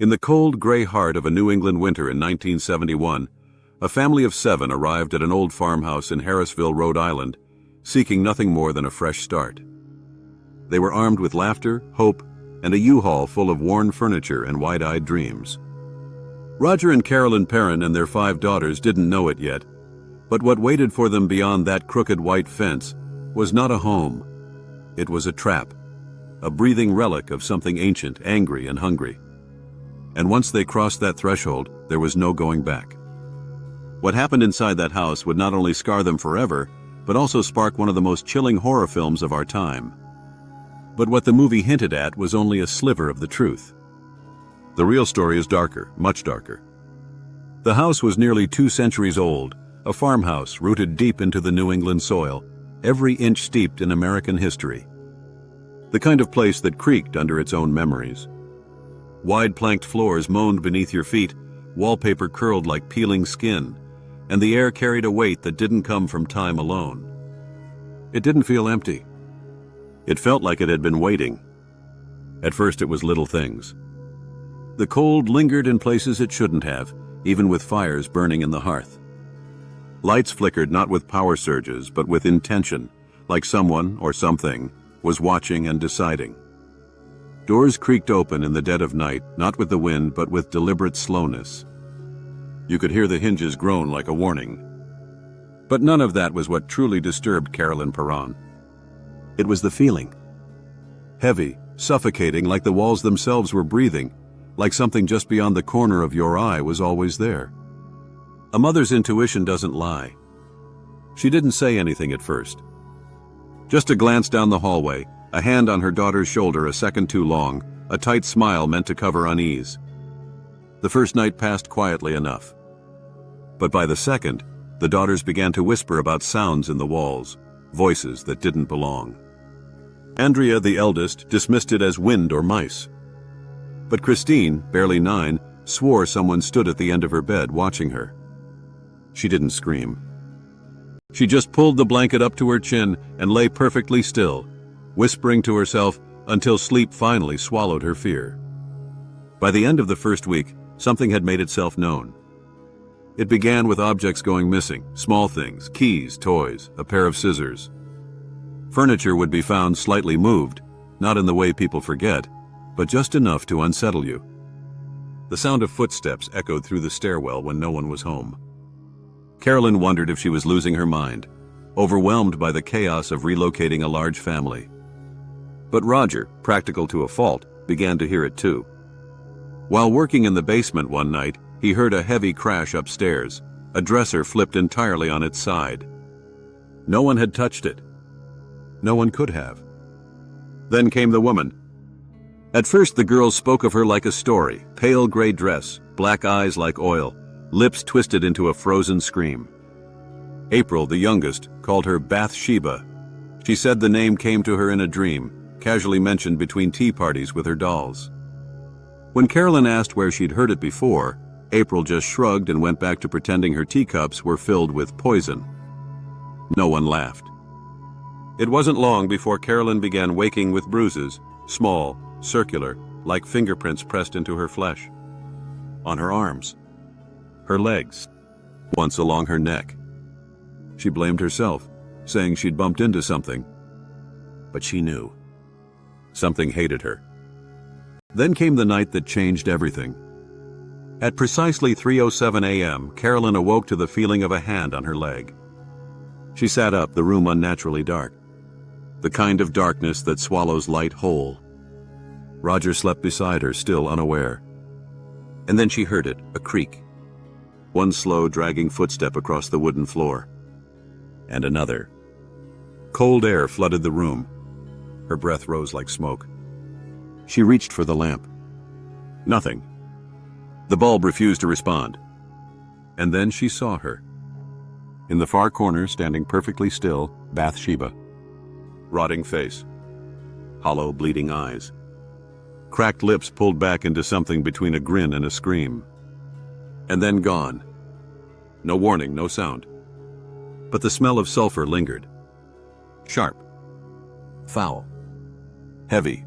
In the cold, gray heart of a New England winter in 1971, a family of 7 arrived at an old farmhouse in Harrisville, Rhode Island, seeking nothing more than a fresh start. They were armed with laughter, hope, and a U-Haul full of worn furniture and wide-eyed dreams. Roger and Carolyn Perron and their 5 daughters didn't know it yet, but what waited for them beyond that crooked white fence was not a home. It was a trap, a breathing relic of something ancient, angry, and hungry. And once they crossed that threshold, there was no going back. What happened inside that house would not only scar them forever, but also spark one of the most chilling horror films of our time. But what the movie hinted at was only a sliver of the truth. The real story is darker, much darker. The house was nearly 2 centuries old, a farmhouse rooted deep into the New England soil, every inch steeped in American history. The kind of place that creaked under its own memories. Wide planked floors moaned beneath your feet, wallpaper curled like peeling skin, and the air carried a weight that didn't come from time alone. It didn't feel empty. It felt like it had been waiting. At first it was little things. The cold lingered in places it shouldn't have, even with fires burning in the hearth. Lights flickered not with power surges, but with intention, like someone or something was watching and deciding. Doors creaked open in the dead of night, not with the wind, but with deliberate slowness. You could hear the hinges groan like a warning. But none of that was what truly disturbed Carolyn Perron. It was the feeling. Heavy, suffocating, like the walls themselves were breathing, like something just beyond the corner of your eye was always there. A mother's intuition doesn't lie. She didn't say anything at first. Just a glance down the hallway, a hand on her daughter's shoulder a second too long, a tight smile meant to cover unease. The first night passed quietly enough. But by the second, the daughters began to whisper about sounds in the walls, voices that didn't belong. Andrea, the eldest, dismissed it as wind or mice. But Christine, barely 9, swore someone stood at the end of her bed watching her. She didn't scream. She just pulled the blanket up to her chin and lay perfectly still, whispering to herself until sleep finally swallowed her fear. By the end of the first week, something had made itself known. It began with objects going missing, small things, keys, toys, a pair of scissors. Furniture would be found slightly moved, not in the way people forget, but just enough to unsettle you. The sound of footsteps echoed through the stairwell when no one was home. Carolyn wondered if she was losing her mind, overwhelmed by the chaos of relocating a large family. But Roger, practical to a fault, began to hear it too. While working in the basement one night, he heard a heavy crash upstairs. A dresser flipped entirely on its side. No one had touched it. No one could have. Then came the woman. At first the girls spoke of her like a story, pale gray dress, black eyes like oil, lips twisted into a frozen scream. April, the youngest, called her Bathsheba. She said the name came to her in a dream, casually mentioned between tea parties with her dolls. When Carolyn asked where she'd heard it before, April just shrugged and went back to pretending her teacups were filled with poison. No one laughed. It wasn't long before Carolyn began waking with bruises, small, circular, like fingerprints pressed into her flesh. On her arms, her legs, once along her neck. She blamed herself, saying she'd bumped into something. But she knew. Something hated her. Then came the night that changed everything. At precisely 3:07 a.m., Carolyn awoke to the feeling of a hand on her leg. She sat up, the room unnaturally dark. The kind of darkness that swallows light whole. Roger slept beside her, still unaware. And then she heard it, a creak. One slow, dragging footstep across the wooden floor. And another. Cold air flooded the room. Her breath rose like smoke. She reached for the lamp. Nothing. The bulb refused to respond. And then she saw her. In the far corner, standing perfectly still, Bathsheba. Rotting face. Hollow, bleeding eyes. Cracked lips pulled back into something between a grin and a scream. And then gone. No warning, no sound. But the smell of sulfur lingered. Sharp. Foul. Heavy.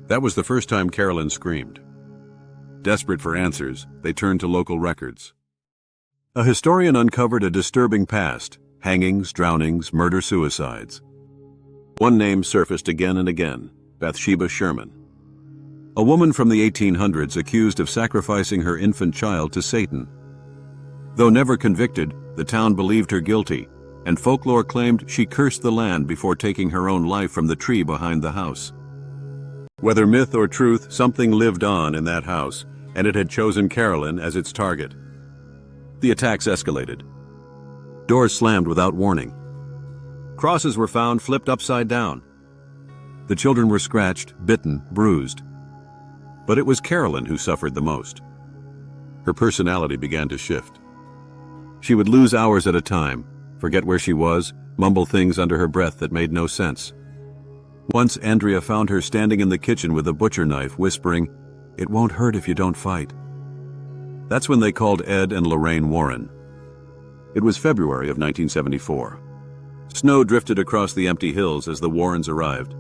That was the first time Carolyn screamed. Desperate for answers, they turned to local records. A historian uncovered a disturbing past: hangings, drownings, murder-suicides. One name surfaced again and again: Bathsheba Sherman. A woman from the 1800s accused of sacrificing her infant child to Satan. Though never convicted, the town believed her guilty, and folklore claimed she cursed the land before taking her own life from the tree behind the house. Whether myth or truth, something lived on in that house, and it had chosen Carolyn as its target. The attacks escalated. Doors slammed without warning. Crosses were found flipped upside down. The children were scratched, bitten, bruised. But it was Carolyn who suffered the most. Her personality began to shift. She would lose hours at a time, forget where she was, mumble things under her breath that made no sense. Once Andrea found her standing in the kitchen with a butcher knife, whispering, "It won't hurt if you don't fight." That's when they called Ed and Lorraine Warren. It was February of 1974. Snow drifted across the empty hills as the Warrens arrived.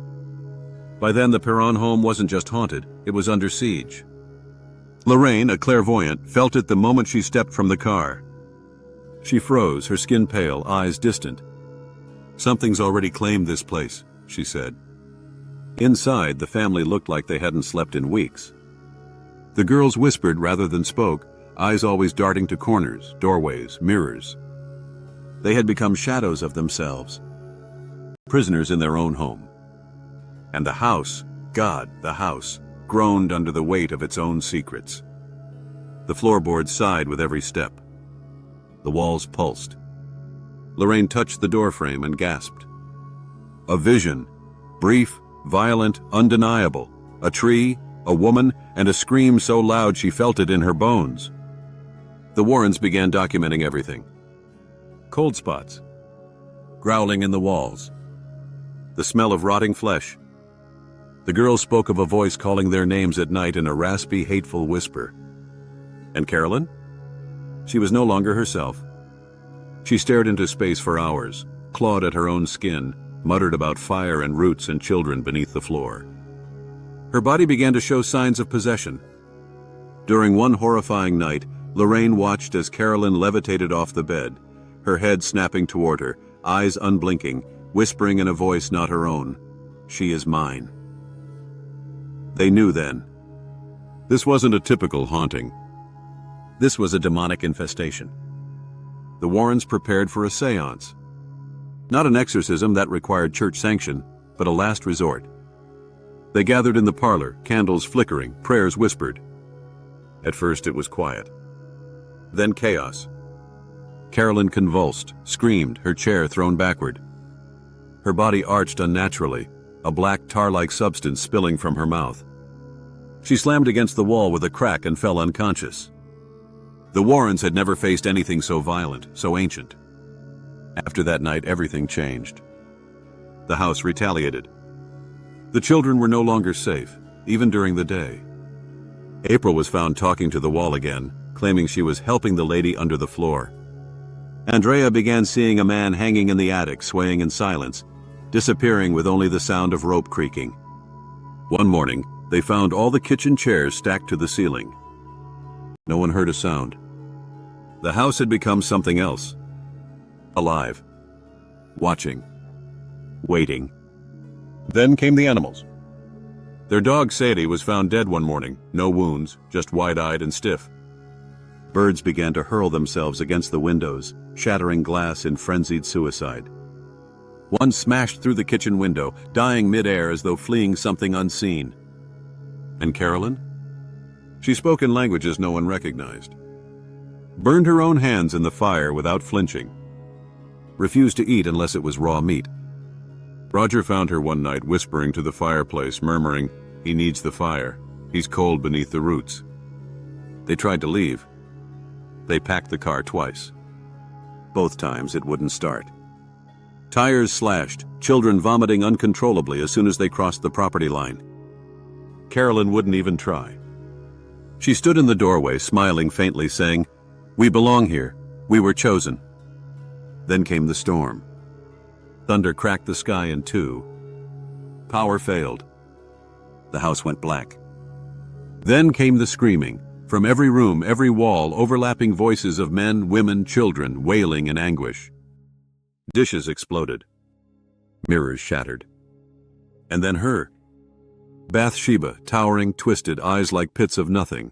By then, the Perron home wasn't just haunted, it was under siege. Lorraine, a clairvoyant, felt it the moment she stepped from the car. She froze, her skin pale, eyes distant. "Something's already claimed this place," she said. Inside, the family looked like they hadn't slept in weeks. The girls whispered rather than spoke, eyes always darting to corners, doorways, mirrors. They had become shadows of themselves, prisoners in their own home. And the house, God, the house, groaned under the weight of its own secrets. The floorboards sighed with every step. The walls pulsed. Lorraine touched the doorframe and gasped. A vision, brief, violent, undeniable. A tree, a woman, and a scream so loud she felt it in her bones. The Warrens began documenting everything. Cold spots, growling in the walls, the smell of rotting flesh. The girls spoke of a voice calling their names at night in a raspy, hateful whisper. And Carolyn? She was no longer herself. She stared into space for hours, clawed at her own skin, muttered about fire and roots and children beneath the floor. Her body began to show signs of possession. During one horrifying night, Lorraine watched as Carolyn levitated off the bed, her head snapping toward her, eyes unblinking, whispering in a voice not her own, "She is mine." They knew then. This wasn't a typical haunting. This was a demonic infestation. The Warrens prepared for a seance. Not an exorcism that required church sanction, but a last resort. They gathered in the parlor, candles flickering, prayers whispered. At first it was quiet. Then chaos. Carolyn convulsed, screamed, her chair thrown backward. Her body arched unnaturally, a black tar-like substance spilling from her mouth. She slammed against the wall with a crack and fell unconscious. The Warrens had never faced anything so violent, so ancient. After that night, everything changed. The house retaliated. The children were no longer safe, even during the day. April was found talking to the wall again, claiming she was helping the lady under the floor. Andrea began seeing a man hanging in the attic, swaying in silence, disappearing with only the sound of rope creaking. One morning, they found all the kitchen chairs stacked to the ceiling. No one heard a sound. The house had become something else. Alive. Watching. Waiting. Then came the animals. Their dog Sadie was found dead one morning, no wounds, just wide-eyed and stiff. Birds began to hurl themselves against the windows, shattering glass in frenzied suicide. One smashed through the kitchen window, dying mid-air as though fleeing something unseen. And Carolyn? She spoke in languages no one recognized. Burned her own hands in the fire without flinching. Refused to eat unless it was raw meat. Roger found her one night whispering to the fireplace, murmuring, "He needs the fire. He's cold beneath the roots." They tried to leave. They packed the car twice. Both times it wouldn't start. Tires slashed, children vomiting uncontrollably as soon as they crossed the property line. Carolyn wouldn't even try. She stood in the doorway, smiling faintly, saying, "We belong here. We were chosen." Then came the storm. Thunder cracked the sky in two. Power failed. The house went black. Then came the screaming, From every room, every wall, overlapping voices of men, women, children, wailing in anguish. Dishes exploded. Mirrors shattered. And then her. Bathsheba, towering, twisted, eyes like pits of nothing.